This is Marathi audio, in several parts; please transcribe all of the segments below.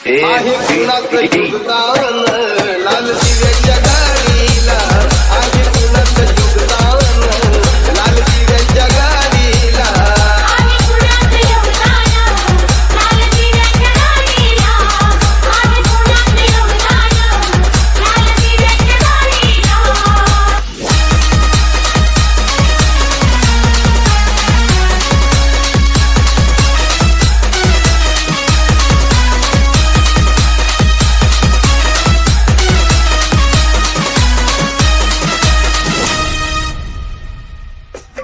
आहे कुणाचं जुगतान लाल दिव्याच्या गाडीला आहे कुणाचं जुगतान लाल दिव्याच्या गाडीला आहे कुणाचं योगदान लाल दिव्याच्या गाडीला आहे कुणाचं योगदान लाल दिव्याच्या गाडीला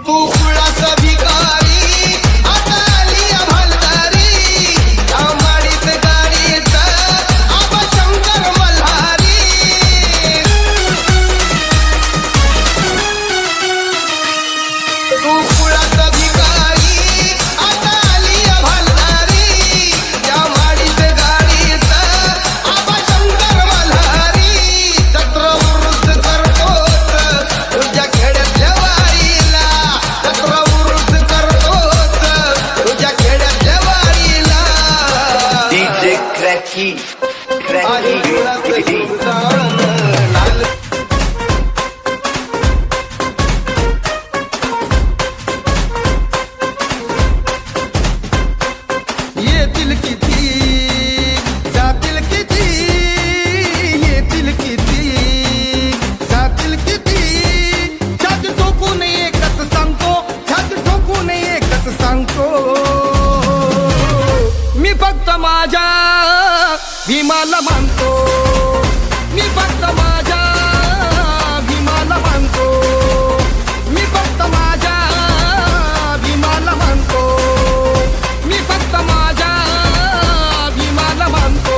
तू कुळाचा भिकारी आता आली हलदारी या माडीत गाडीत आबा शंकर मल्हारी तू कुळाचा भिकारी आता आली हलदारी या माडीत गाडीत आबा शंकर मल्हारी चक्रवृत्त करतोच तुझ्या खेड्यातल्या वाईला चक्रवृत्त करतोच तुझ्या खेड्यातल्या वाईला DJ Cracky, आहे कुणाचं जुगतान लाल येतील किती जातील किती येतील किती जातील किती छाती ठोकून एकच सांगतो छाती ठोकून एकच सांगतो मी फक्त माझ्या भीमाला मानतो मी फक्त माझ्या भीमाला मानतो मी फक्त माझ्या भीमाला मानतो मी फक्त माझ्या भीमाला मानतो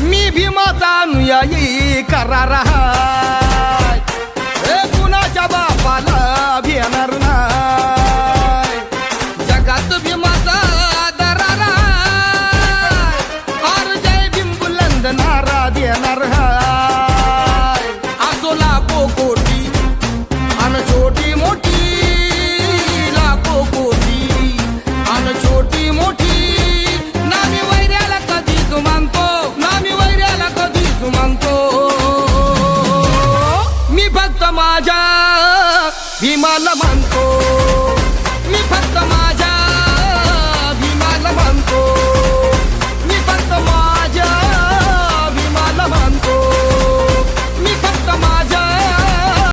मी भीमाचा अनुयायी करार हाय हे कुणाच्या बापाला भेणार नाही जगात भीमाचा दरार हाय हर जय भीम बुलंद नारा देणार हाय असो लाखो कोटी अन छोटी मोठी लाखो कोटी अन छोटी मोठी नामी वैऱ्याला कधीच मानतो नामी वैऱ्याला कधीच मानतो मी फक्त माझ्या भीमाला मानतो